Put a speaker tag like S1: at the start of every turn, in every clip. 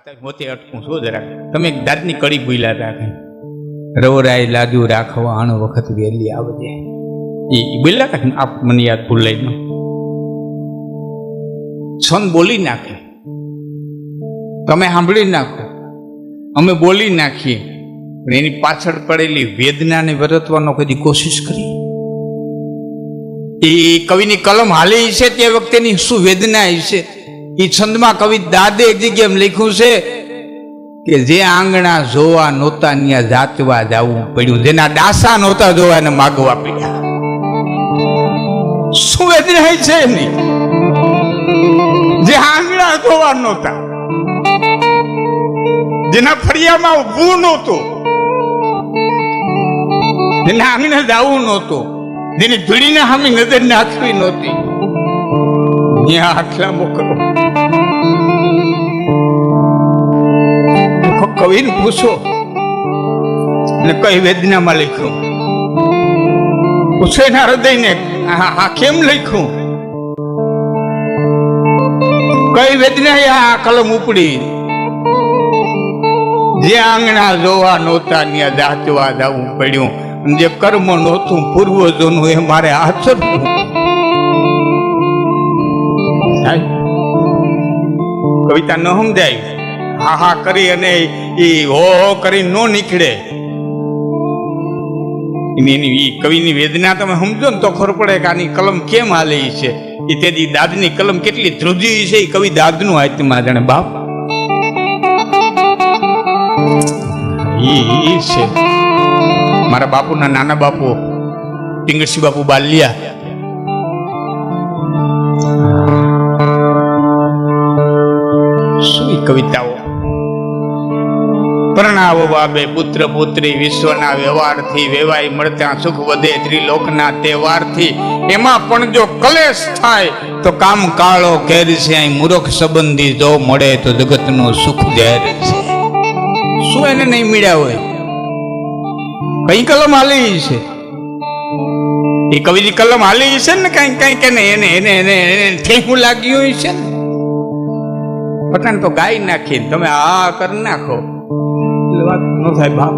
S1: મોતે અટકું છું જરાક તમે એક દાદની કડી બોલ્યા હતા કઈ રવરાય લાદુ રાખવા આણો વખત વેલી આવજે એ બોલ્યા હતા આપ મને યાદ ભૂલાઈ ન છન બોલી નાખે તમે સાંભળી નાખો અમે બોલી નાખીએ પણ એની પાછળ પડેલી વેદનાને વર્તવાનો કદી કોશિશ કરી એ કવિની કલમ હાલી છે તે વખતેની શું વેદના છે એ છંદમાં કવિ દાદે એક જગ્યાએ લખ્યું છે કે જે આંગણા જોવા નહોતા ત્યાં જાચવા જવું પડ્યું, જેના ડાસા નહોતા જોવા એને માગવા પડ્યા. શું વેદના છે એની? જે આંગણા જોવા નહોતા, જેના ફળિયામાં ઊભું નહોતું, જેના આંગણે જવું નહોતું, જેની ધૂળીને સામે નજર નાખવી નહોતી, ત્યાં આટલા મોકલો. કવિને પૂછો અને કઈ વેદનામાં લખ્યું, પૂછો એના હૃદયને આ કેમ લખ્યું, કઈ વેદના આ કલમ ઉપડી. જે આંગણા જોવા નહોતા ત્યાં જાચવા જવું પડ્યું, જે કર્મ નહોતું પૂર્વજોનું એ મારે આચરવું. કવિતા ન સમજાય, હા હા કરી અને એ હો કરી નો નીકળે. એની કવિની વેદના તમે સમજો ને તો ખબર પડે કે આની કલમ કેમ હાલે છે. એ તેથી દાદની કલમ કેટલી ધ્રુજી છે એ કવિ દાદનું આત્મા જાણે. બાપ ઈ છે મારા બાપુના નાના બાપુ પિંગળસિંહ બાપુ બાલિયા. શું કવિતાઓ! પરણાવો બાબે પુત્ર પુત્રી વિશ્વના વ્યવહારથી, વેવાય મળતા સુખ વધે ત્રિલોકના તહેવારથી. એમાં પણ જો કલેશ થાય તો કામ કાળો કેર છે. અહીં મૂર્ખ સંબંધી જો મળે તો જગતનો સુખ ઝેર છે. શું એને નહીં મળ્યા હોય? કઈ કલમ હાલી છે? એ કવિની કલમ હાલી છે ને કઈ કઈ કે એને એને એને એને ઠેકું લાગ્યું હોય છે ને. પઠાણ તો ગાય નાખી તમે આ કરી નાખો એટલે વાત ન થાય. બાપ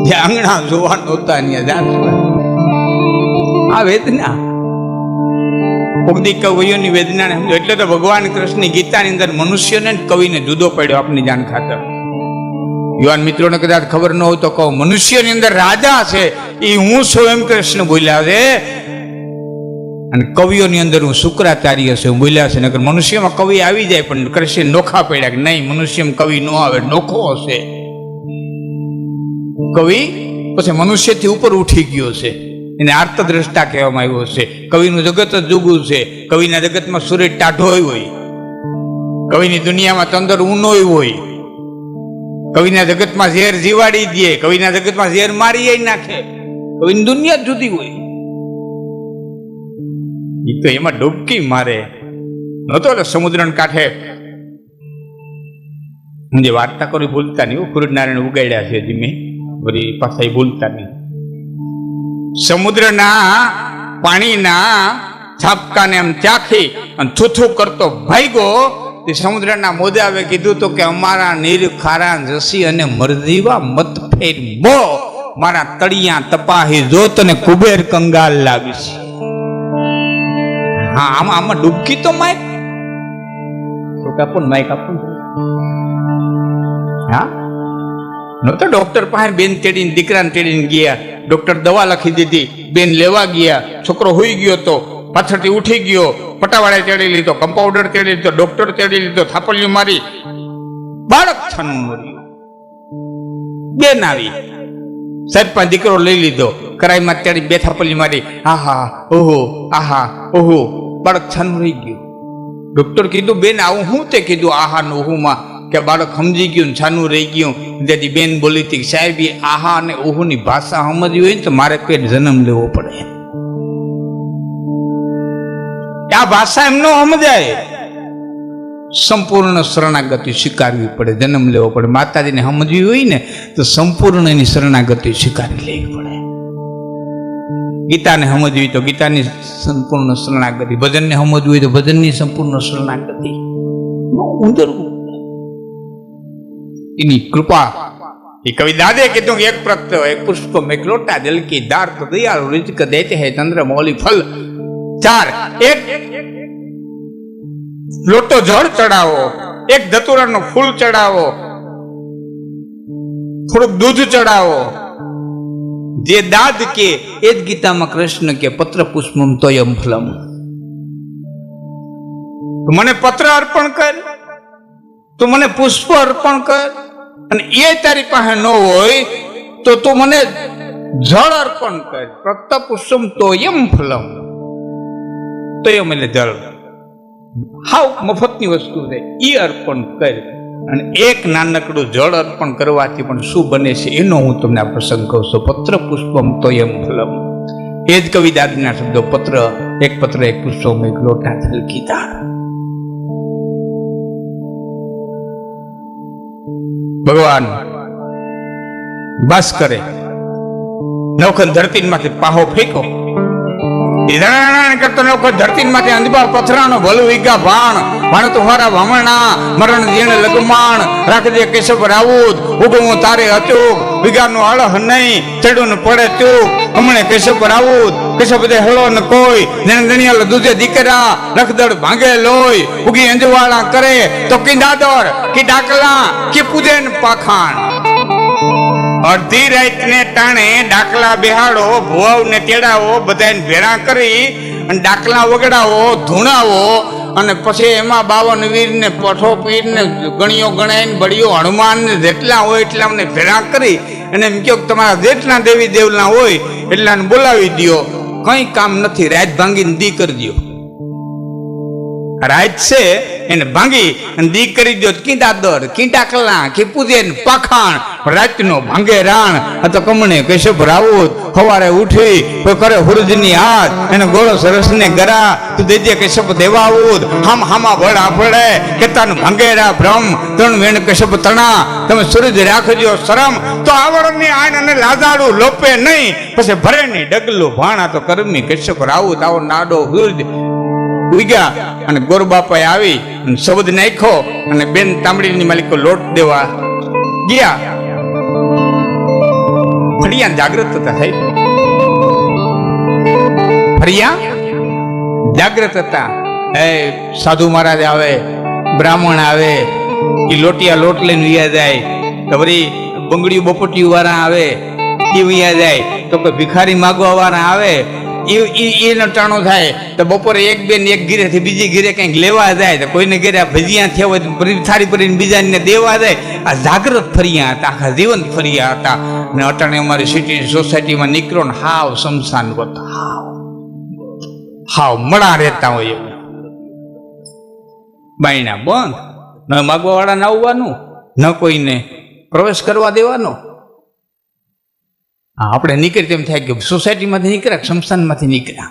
S1: જે આંગણા જોવા નહોતા ત્યાં આ વેદના ઉગદી કવિઓની વેદનાને સમજો. એટલે તો ભગવાન કૃષ્ણ ગીતાની અંદર મનુષ્યને કવિને જુદો પડ્યો. આપની જાણ ખાતર યુવાન મિત્રોને કદાચ ખબર ન હોય તો કહો, મનુષ્યની અંદર રાજા છે એ હું સ્વયં કૃષ્ણ બોલ્યા છે, અને કવિઓની અંદર હું શુક્રાચાર્ય છે હું બોલ્યા છે. નકર મનુષ્યમાં કવિ આવી જાય પણ કૃષ્ણ નોખા પડ્યા કે નહીં, મનુષ્યમાં કવિ ન આવે, નોખો હશે કવિ. પછી મનુષ્યથી ઉપર ઉઠી ગયો છે, એને આર્ત દ્રષ્ટા કહેવામાં આવ્યો છે. કવિનું જગત જ જુગું છે. કવિના જગતમાં સૂર્ય ટાઢો હોય, કવિની દુનિયામાં ચંદ્ર ઊનો હોય, કવિના જગતમાં ઝેર જીવાડી દે, કવિના જગતમાં ઝેર મારી નાખે. કવિની દુનિયા જુદી હોય. એ તો એમાં ડૂબકી મારે નતો. એટલે સમુદ્ર કાંઠે હું જે વાર્તા કરી ભૂલતા નહીં, સૂર્યનારાયણ ઉગાડ્યા છે ધીમે વળી પાછા ભૂલતા નહીં. સમુદ્રના પાણીના ઝાપકાને એમ ચાખી અને થૂથું કરતો ભાગ્યો. તે સમુદ્રના મોજાવે કીધું તો કે અમારા નીર ખારા જસી અને મરજીવા મત ફેર બો, મારા તળિયા તપાહી જોત અને કુબેર કંગાલ લાવીશ. હા આમાં ડૂબકી તો માઇક આપો ને, માઇક આપો. હા નતો ડોક્ટર પાસે બેન તેડીને દીકરાને તેડીને ગયા. ડોક્ટર દવા લખી દીધી, બેન લેવા ગયા. છોકરો હોઈ ગયો તો પાછળથી ઉઠી ગયો. પટાવાળાએ તેડી લીધો, કમ્પાઉન્ડર તેડી લીધો, ડોક્ટર તેડી લીધો, થાપલિયું મારી. બાળક છાનું મર્યું. બેન આવી, સાહેબ પાસે દીકરો લઈ લીધો, કરાઈમાં તેડી બે થાપલી મારી. આહા ઓહો આહા ઓહો, બાળક છાનું રહી ગયું. ડોક્ટર કીધું બેન આવું હું તે કીધું આહા ને ઓહુમાં કે બાળક સમજી ગયું ને છાનું રહી ગયું. તેથી બેન બોલી હતી સાહેબ એ આહા અને ઓહુની ભાષા સમજવી હોય ને તો મારે પેટ જન્મ લેવો પડે. આ ભાષા એમ ન સમજાય. સંપૂર્ણ શરણાગતિ સ્વીકારવી પડે, જન્મ લેવો પડે. માતાજીને સમજવી હોય ને તો સંપૂર્ણ એની શરણાગતિ સ્વીકારી લેવી પડે. ગીતાને સમજવી તો ગીતાની સંપૂર્ણ શરણાગતિ, ભજનને સમજવું હોય તો ભજનની સંપૂર્ણ શરણાગતિ. ઉંદરવું એની કૃપા. એ કવિ દાદે કીધું કે એક પ્રત્ય એક પુષ્પ એક લોટા જલ કી ધાર તો દયાળુ રિઝ્ક દેતે હૈ ચંદ્ર મૌલી ફલ. 4 એક લોટો જળ ચડાવો, એક ધતુરાનું ફૂલ ચડાવો, થોડુંક દૂધ ચડાવો. જે દાદ કે એ જ ગીતામાં કૃષ્ણ કે પત્ર પુષ્પમ તોયમ ફલમ. મને પત્ર અર્પણ કર, તું મને પુષ્પ અર્પણ કર, અને એ તારી પાસે ન હોય તો તું મને જળ અર્પણ કર. પત્ર પુષ્પમ તોયમ ફલમ. તોયમ એટલે જળ, હાવ મફતની વસ્તુ છે, એ અર્પણ કર. અને એક નાનકડું જળ અર્પણ કરવાથી પણ શું બને છે એનો હું તમને આ પ્રસંગ કહું છું. પત્ર પુષ્પમ તોયમ ફલમ. એ જ કવિ દાદીના શબ્દો. પત્ર એક પુષ્પમ એક લોટા જલકી ધાર. ભગવાન બસ કરે, નવખંડ ધરતીમાંથી પાહો ફેંકો. કરતો નવખંડ ધરતીમાંથી અંધબાર પથરાનો ભલું વીઘા ભાણ તો હારા ભમણા મરણ જીણ લગમાણ રાખજે કેશવ રાઉત ઉગમું તારે અચૂક વીઘાનું અળહ નહીં ચડું ને પડે ચૂક હમણે કેશવ રાઉત કેશવ દે હલો ને કોઈ દણિયાલ દૂધે દીકરા રખદડ ભાંગે લોય ઉગી અંજવાળા કરે તો કી દાદર કી ડાકલા કી પૂજે ને પાખાણ. અડધી રાત ને ટાણે ડાકલા બેહાડો, ભુવાવ ને તેડાવો, બધાને ભેળા કરી અને ડાકલા વગડાવો, ધૂણાવો, અને પછી એમાં 52 વીર ને પઠો પીર ને ગણીઓ ગણાઈને બળીઓ હનુમાન ને જેટલા હોય એટલા અમને ભેળા કરી અને એમ કહો તમારા જેટલા દેવી દેવના હોય એટલાને બોલાવી દો. કઈ કામ નથી, રાત ભાંગીને દી કરી દો. રાત છે એને ભાંગી અને દી કરી દો. કી દાદર કી ડાકલા કી પૂજે ને પાખાણ. રાતનો ભાંગે રાણ તો કમણે કેશવ રાઉત સવારે ઉઠી કોઈ કરે હુરજની હાથ એને ગોળો સરસ ને ગરા તું દેજે કેશવ દેવાઉદ હામા ભળા પડે કેતાનું ભાંગેરા ભ્રમ 3 વેણ કેશવ તણા તમે સૂરજ રાખજો શરમ તો આવરણની આન અને લાજાડું લોપે નહીં પછી ભરે ની ડગલું ભાણા તો કરમી કેશવ રાઉત આવો નાડો હુરજ ઉગ્યા. અને ગોરબાપાએ આવી અને શબ્દ નાખ્યો અને બેન તાંબડીની માલિકો લોટ દેવા ગયા. ફરિયા જાગૃત હતા સાહેબ, ફરિયા જાગૃત હતા. એ સાધુ મહારાજ આવે, બ્રાહ્મણ આવે, એ લોટિયા લોટ લઈને વિયા જાય. તો વળી બંગડીયું બપોટિયું વાળા આવે એ વિયા જાય. તો કોઈ ભિખારી માગવા વાળા આવે એનો ટાણો થાય. તો બપોરે એક બેન એક ઘીરેથી બીજી ઘીરે કંઈક લેવા જાય. તો કોઈને ઘેરે ભજીયા થયા હોય થાળી ભરીને બીજાને દેવા જાય. આ જાગૃત ફરિયા હતા, આખા જીવન ફરિયા હતા. ને અટાણે અમારી સિટી સોસાયટીમાં નીકળો ને હાવ શમશાન ગોત, હાવ મળા રહેતા હોય. બાયણા બંધ, ન માગવા વાળા ને આવવાનું, ન કોઈને પ્રવેશ કરવા દેવાનો. આપણે નીકળી તેમ થાય કે સોસાયટીમાંથી નીકળ્યા શમશાનમાંથી નીકળ્યા.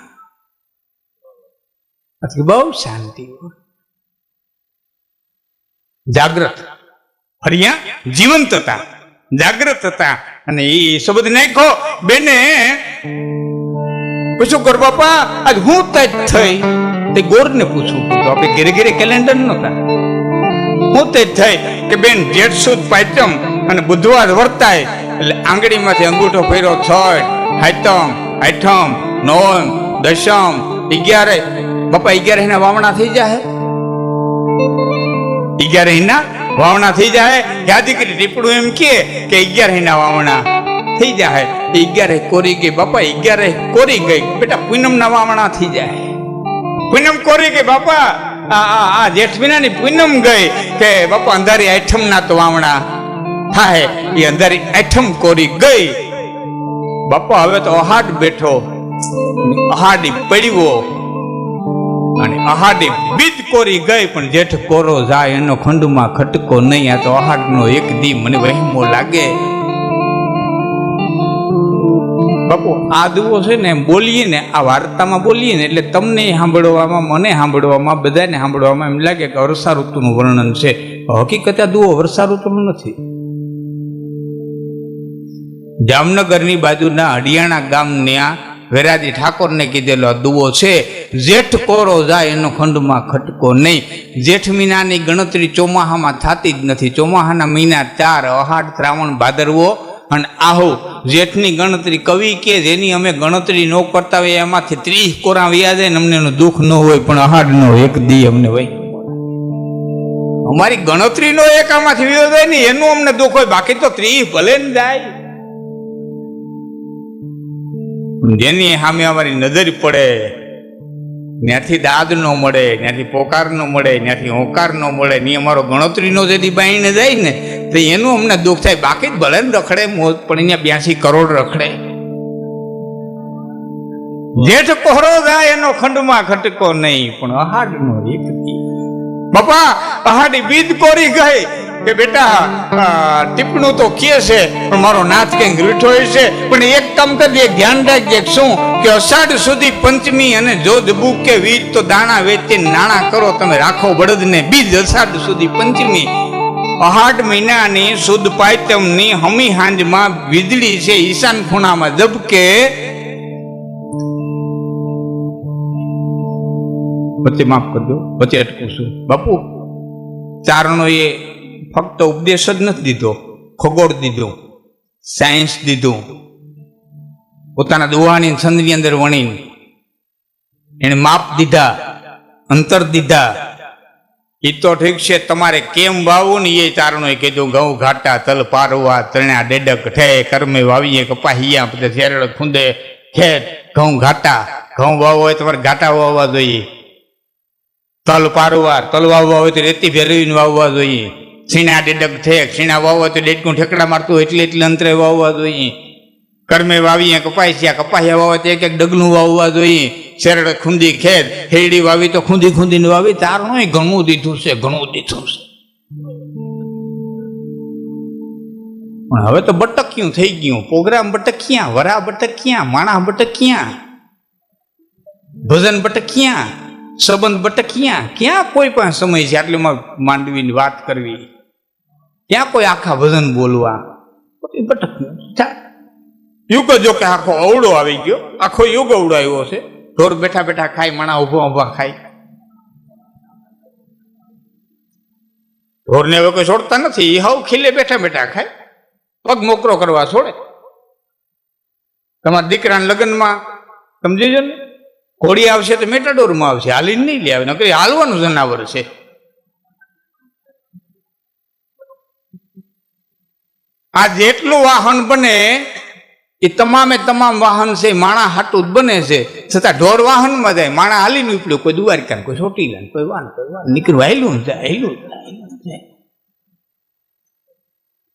S1: બહુ શાંતિ. જાગ્રત ફરિયા જીવંત હતા, જાગ્રત હતા. અને એ શબ્દ નાખો બેને પૂછું કર બાપા આજ હું થઈ તે ગોર ને પૂછવું પડતું. આપણે ઘેરે ઘેરે કેલેન્ડર નહોતા. હું તે થઈ કે બેન જેઠ સુદ પાંચમ અને બુધવાર વર્તાય એટલે આંગળીમાંથી અંગૂઠો ફેર્યો 6 સાતમ આઠમ નવમ દશમ 11. બાપા 11 એના વાવણા થઈ જાય, 11 એના વાવણા થઈ જાય. યાદી કરી ટીપડું એમ કે 11 એના વાવણા થઈ જાય. 11 કોરી ગઈ બાપા, 11 કોરી ગઈ બેટા, પૂનમ ના વાવણા થઈ જાય. પૂનમ કોરી ગઈ બાપા, આ જેઠ મહિનાની પૂનમ ગઈ કે બાપા અંધારી આઠમ ના તો વાવણા થાય. એ અંધારી આઠમ કોરી ગઈ બાપા. હવે તો અહાડ બેઠો, અહાડી પડ્યો અને અહાડી બીજ કોરી ગઈ. પણ જેઠ કોરો જાય એનો ખંડમાં ખટકો નહીં. આ તો અહાડ નો એક દી મને વહેમો લાગે. બાપુ આ દુઓ છે ને બોલીએ ને, આ વાર્તામાં બોલીએ ને એટલે તમને સાંભળવામાં, મને સાંભળવામાં, બધાને સાંભળવામાં એમ લાગે કે વર્ષા ઋતુનું વર્ણન છે. હકીકત આ દુઓ વર્ષા ઋતુનું નથી. જામનગરની બાજુના હડિયાણા ગામના વેરાજી ઠાકોરને કીધેલો આ દુવો છે, જેઠ કોરો જાય એનો ખંડમાં ખટકો નહીં. જેઠ મહિનાની ગણતરી ચોમાહામાં થતી જ નથી. ચોમાહાના મહિના 4 અહાડ, શ્રાવણ, ભાદરવો અને આહુ. જેઠની ગણતરી કવિ કે જેની અમે ગણતરી ન કરતા હોય એમાંથી 30 કોરા વ્યા જાય ને અમને એનું દુઃખ ન હોય, પણ અહાડનો એક દી અમને હોય. અમારી ગણતરીનો એક આમાંથી વ્યો જાય ને એનું અમને દુઃખ હોય, બાકી તો 30 ભલે ને જાય. જેની સામે અમારી નજર પડે ત્યાંથી દાદ ન મળે, ત્યાંથી પોકાર ન મળે, ત્યાંથી હોકાર ન મળે ની અમારો ગણતરીનો જેથી બાઈને જાય ને તો એનું અમને દુઃખ થાય. બાકી જ ભલે ને રખડે મોત, પણ અહીંયા 82 કરોડ રખડે. જેઠ કોહરો જાય એનો ખંડમાં ખટકો નહીં, પણ અહાડનો એક દી. બાપા અહાડી બીજ કોરી ગઈ કે બેટા ટીપણું તો કે છે પણ મારો નાથ કંઈક રીઠો છે, પણ એક કામ કરજે, ધ્યાન રાખજે શું કે અષાઢ સુધી પંચમી અને જો દબુક કે વીજ તો દાણા વેચી નાણા કરો, તમે રાખો બળદ ને બીજ. અષાઢ સુધી પંચમી અહાડ મહિનાની સુદ પાયતમની હમી હાંજમાં વીજળી છે ઈશાન ખૂણામાં ઝબકે. વચ્ચે માફ કરજો, વચ્ચે અટકું છું. બાપુ ચારણો એ ફક્ત ઉપદેશ જ નથી દીધો, ખગોળ દીધું, સાયન્સ દીધું, પોતાના દુહાની છંદની અંદર વણીને એને માપ દીધા, અંતર દીધા. એ તો ઠીક છે, તમારે કેમ વાવવું ને એ ચારણોએ કીધું. ઘઉં ઘાટા, તલ પારવા, ચણા ડેડક ઠે, કર્મે વાવીએ કપાહિયા, પછી શેરડ ખૂંદે ખેત. ઘઉં ઘાટા, ઘઉં વાવવા હોય તમારે ઘાટા વાવવા જોઈએ. તલ પારવા, તલ વાવવા હોય તો રેતી ભેરવીને વાવવા જોઈએ. છીણા ડેડક ઠેક, છીણા વાવવા હોય તો ડેડકું ઠેકડા મારતું હોય એટલે અંતરે વાવવા જોઈએ. કર્મે વાવીએ કપાસિયા, કપાસિયા વાવે તો એક ડગલું વાવવા જોઈએ. શેરડ ખૂંદી ખેત, હેરડી વાવી તો ખૂંદી ખૂંદીને વાવી. તારણોય ઘણું દીધું છે, ઘણું દીધું છે. પણ હવે તો બટક્યું થઈ ગયું. પ્રોગ્રામ બટક્યા, વરા બટક્યા, માણા બટક્યા, ભજન બટક્યા, સંબંધ બટક્યા. ક્યાં કોઈ પણ સમય છે આટલીમાં માંડવીની વાત કરવી, ક્યાં કોઈ આખા ભજન બોલવા, બટક્યું. યુગ જો કે આખો અવડો આવી ગયો, આખો યુગ અવડો આવ્યો છે. ઢોર બેઠા બેઠા ખાય, માણા ઉભા ઉભા ખાય. ઢોરને હવે કોઈ છોડતા નથી, એ હાવ ખીલે બેઠા બેઠા ખાય, પગ મોકરો કરવા છોડે. તમારા દીકરાના લગ્નમાં સમજી જો ને, ઘોડી આવશે તો મેટાડોરમાં આવશે, હાલીને નહીં લે આવે, નકરી હાલવાનું જનાવર છે. આ જેટલું વાહન બને એ તમામે તમામ વાહન છે માણા હાટું જ બને છે, છતાં ઢોર વાહનમાં જાય, માણા હાલીને ઉપડ્યું, કોઈ દ્વારિકા, કોઈ ચોટીલા, કોઈ વાન નીકળ્યું, હાલ્યું જાય, હાલ્યું જાય.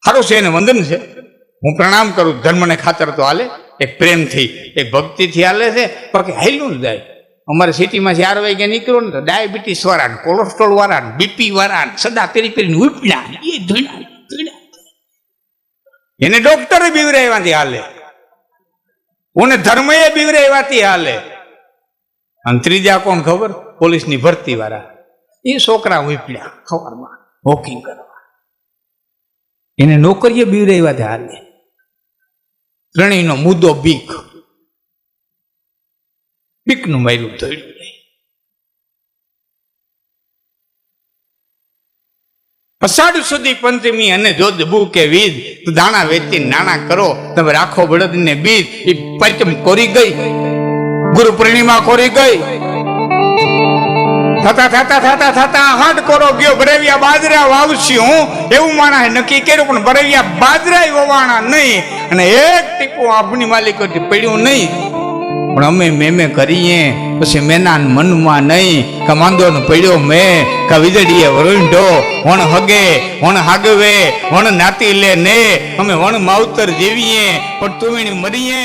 S1: સારું છે, એને વંદન છે, હું પ્રણામ કરું. ધર્મને ખાતર તો હાલે, એક પ્રેમથી, એક ભક્તિથી હાલે છે, પણ હાલ્યું જ જાય. અમારે સિટીમાં 4 વાગે નીકળ્યો ને તો ડાયાબિટીસ વાળા, કોલેસ્ટ્રોલ વાળા, બીપી વાળા સદા પેરી પેરીને ઉપડ્યા, એ ધૂણા એને ડોક્ટરે બીવરાવ્યાથી હાલે, ઓને ધર્મએ બીવરાવ્યાથી હાલે. અને ત્રીજા કોણ ખબર? પોલીસની ભરતી વાળા, એ છોકરા ઉપડ્યા ખબરમાં વોકિંગ કરવા, એને નોકરીએ બીવરાવ્યાથી હાલે. ત્રણેયનો મુદ્દો બીક, બીકનું માર્યું થયું. અષાઢ સુધી પંચમી અને જો દબુ કે વીજ તો દાણા વેચી નાણા કરો, તમે રાખો બળદ ને બીજ. એ પંચમ કોરી ગઈ, ગુરુ પૂર્ણિમા કોરી ગઈ. થતા થતા થતા થતા હાડ કોરો ગયો. બરેવિયા બાજરા વાવશી હું એવું માણસે નક્કી કર્યું, પણ બરેવિયા બાજરા વવાણા નહીં અને એક ટીપું આપની માલિકોથી પડ્યું નહીં. પણ અમે મેમે કરીએ પછી મેના મનમાં નહીં કે માંદો પડ્યો મેં કા વીજળીએ વરુંઢો વણ હગે વણ હાગવે વણ નાતી લે ને અમે વણ માવતર જેવીએ પણ તુમીણી મરીએ